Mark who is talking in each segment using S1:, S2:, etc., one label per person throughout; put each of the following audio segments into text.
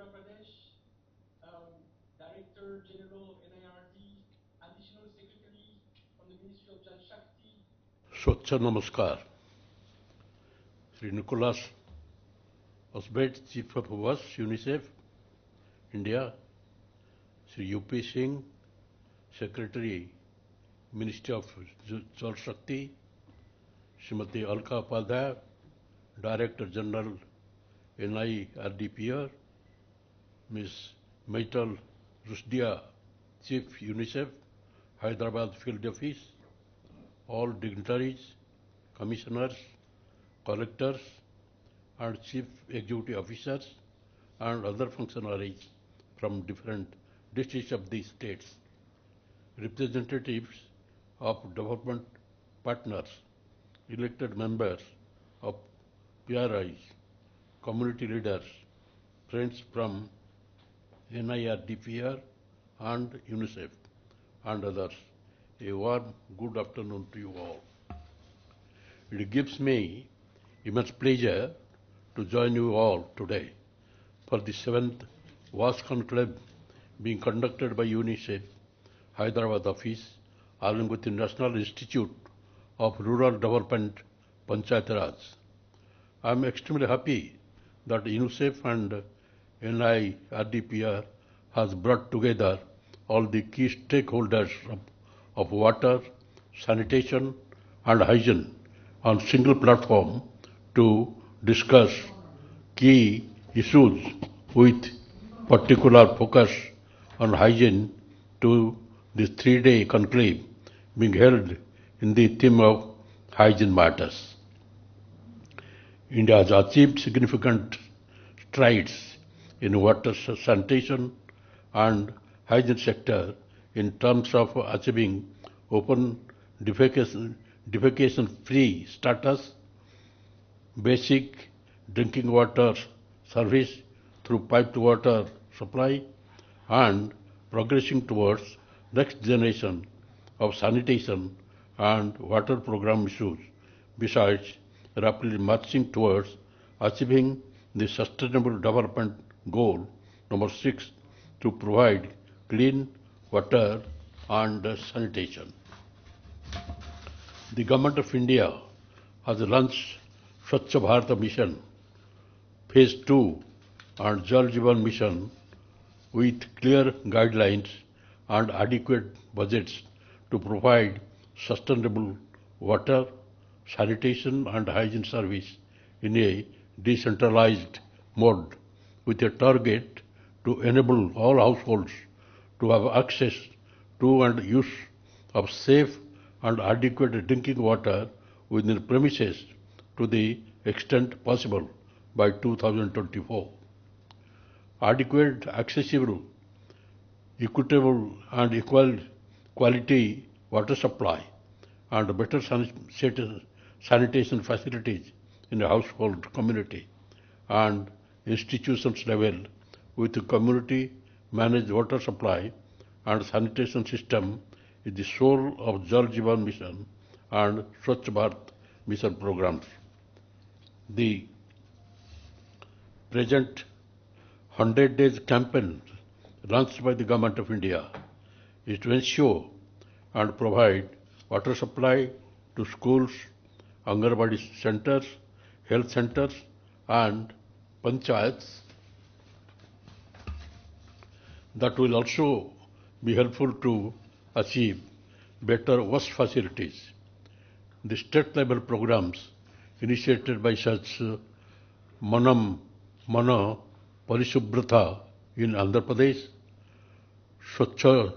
S1: Andhra Pradesh, Director General NIRD, Additional Secretary from the Ministry of Jal Shakti.
S2: Swachha Namaskar. Sri Nicholas Osbert, Chief of WASH, UNICEF, India. Sri UP Singh, Secretary, Ministry of Jal Shakti. Srimati Alka Upadhyay, Director General NIRDPR. Ms. Maital Rusdia, Chief UNICEF, Hyderabad Field Office. All dignitaries, commissioners, collectors, and chief executive officers, and other functionaries from different districts of these states, representatives of development partners, elected members of PRIs, community leaders, friends from NIRDPR and UNICEF, and others. A warm good afternoon to you all. It gives me immense pleasure to join you all today for the 7th WASH Conclave being conducted by UNICEF Hyderabad office along with the National Institute of Rural Development Panchayat Raj. I am extremely happy that UNICEF and NIRDPR has brought together all the key stakeholders of water, sanitation and hygiene on single platform to discuss key issues with particular focus on hygiene to this 3-day conclave being held in the theme of hygiene matters. India has achieved significant strides in water sanitation and hygiene sector in terms of achieving open defecation-free status, basic drinking water service through piped water supply, and progressing towards next generation of sanitation and water program issues, besides rapidly marching towards achieving the Sustainable Development Goal number 6 to provide clean water and sanitation. The Government of India has launched Swachh Bharat Mission Phase 2 and Jal Jeevan Mission with clear guidelines and adequate budgets to provide sustainable water, sanitation and hygiene service in a decentralized mode with a target to enable all households to have access to and use of safe and adequate drinking water within premises to the extent possible by 2024. Adequate, accessible, equitable and equal quality water supply and better sanitation facilities in the household, community and institutions level with the community managed water supply and sanitation system is the soul of Jal Jeevan Mission and Swachh Bharat Mission programs. The present 100 days campaign launched by the Government of India is to ensure and provide water supply to schools, Anganwadi centers, health centers and panchayats. That will also be helpful to achieve better WASH facilities. The state level programs initiated by such Mana Parishubrata in Andhra Pradesh, Swachhotsav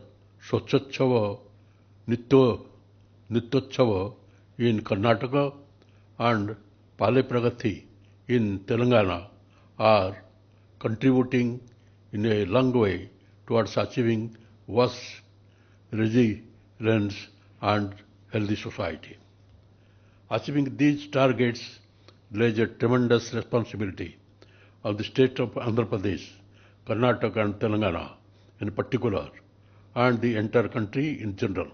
S2: Nityotsav in Karnataka and Pale Pragati in Telangana are contributing in a long way towards achieving WASH resilience and healthy society. Achieving these targets lays a tremendous responsibility of the state of Andhra Pradesh, Karnataka and Telangana in particular, and the entire country in general.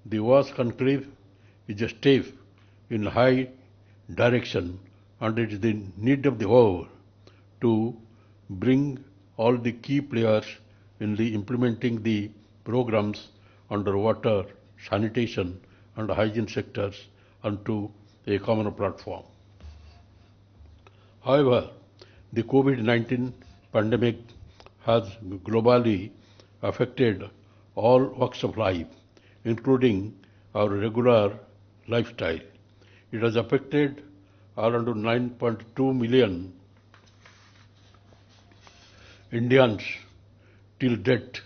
S2: The WASH Conclave is a step in high direction and it is the need of the hour to bring all the key players in the implementing the programs under water, sanitation and hygiene sectors onto a common platform. However, the COVID-19 pandemic has globally affected all walks of life, including our regular lifestyle. It has affected around 9.2 million Indians till date,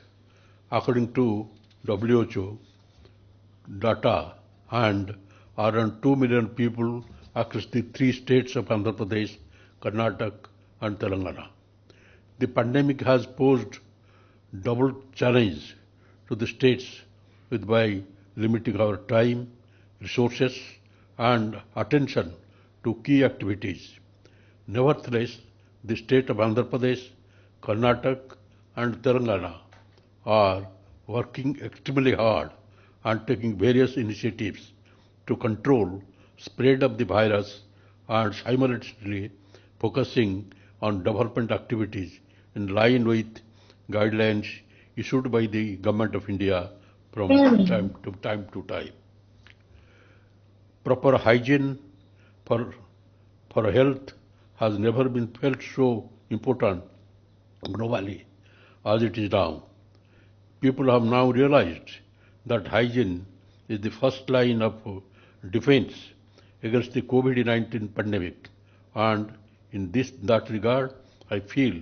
S2: according to WHO data, and around 2 million people across the three states of Andhra Pradesh, Karnataka and Telangana. The pandemic has posed double challenge to the states with by limiting our time, resources and attention to key activities. Nevertheless, the state of Andhra Pradesh, Karnataka and Telangana are working extremely hard and taking various initiatives to control spread of the virus and simultaneously focusing on development activities in line with guidelines issued by the Government of India from time to time. Proper hygiene for health has never been felt so important globally as it is now. People have now realized that hygiene is the first line of defense against the COVID-19 pandemic, and in that regard, I feel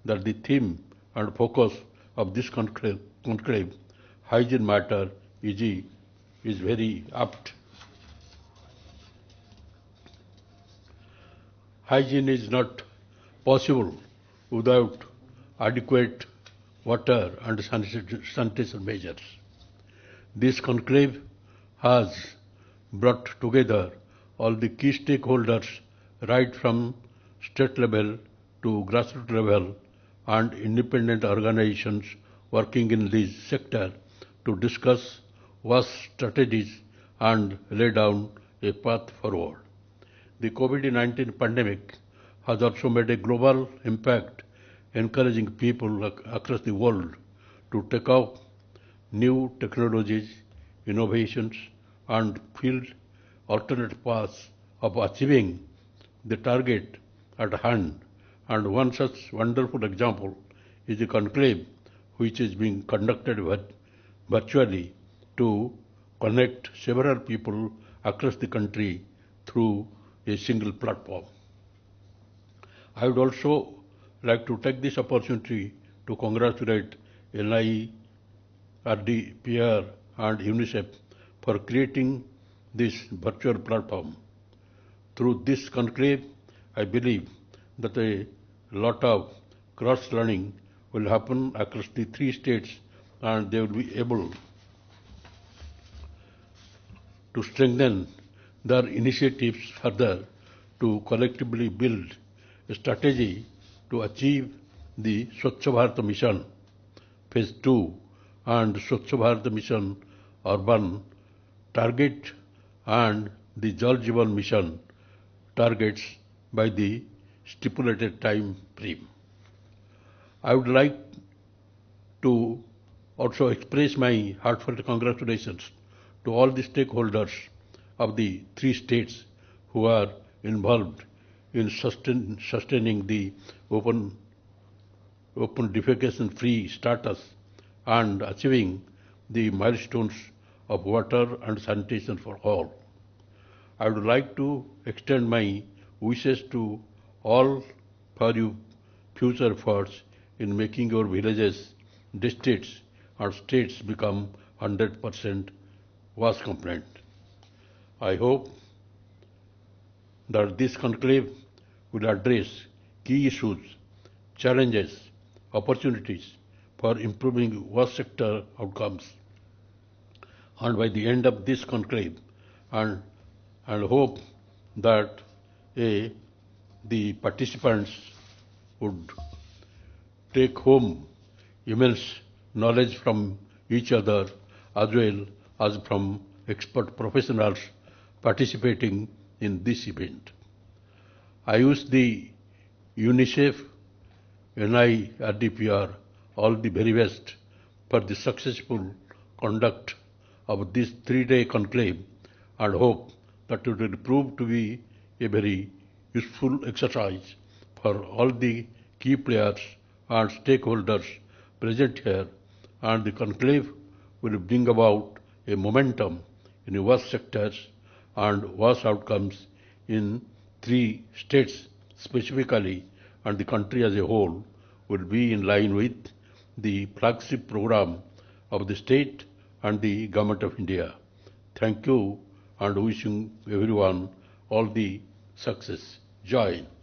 S2: that the theme and focus of this conclave, hygiene matter, is very apt. Hygiene is not possible without adequate water and sanitation measures. This conclave has brought together all the key stakeholders right from state level to grassroots level and independent organizations working in this sector to discuss WASH strategies and lay down a path forward. The COVID-19 pandemic has also made a global impact, encouraging people across the world to take up new technologies, innovations, and field alternate paths of achieving the target at hand. And one such wonderful example is the conclave, which is being conducted virtually to connect several people across the country through a single platform. I would also like to take this opportunity to congratulate NI, RDPR and UNICEF for creating this virtual platform. Through this conclave, I believe that a lot of cross-learning will happen across the three states, and they will be able to strengthen their initiatives further to collectively build a strategy to achieve the Swachh Bharat Mission Phase 2 and Swachh Bharat Mission Urban target and the Jal Jeevan Mission targets by the stipulated time frame. I would like to also express my heartfelt congratulations to all the stakeholders of the three states who are involved in sustaining the Open Defecation-free status and achieving the milestones of water and sanitation for all. I would like to extend my wishes to all for your future efforts in making your villages, districts and states become 100% WASH compliant. I hope that this conclave will address key issues, challenges, opportunities for improving WASH sector outcomes. And by the end of this conclave, and hope that the participants would take home immense knowledge from each other as well as from expert professionals participating in this event. I use the UNICEF, NIRDPR all the very best for the successful conduct of this 3-day conclave and hope that it will prove to be a very useful exercise for all the key players and stakeholders present here, and the conclave will bring about a momentum in WASH sectors and WASH outcomes in 3 states specifically, and the country as a whole will be in line with the flagship program of the state and the Government of India. Thank you and wishing everyone all the success. Jai Hind.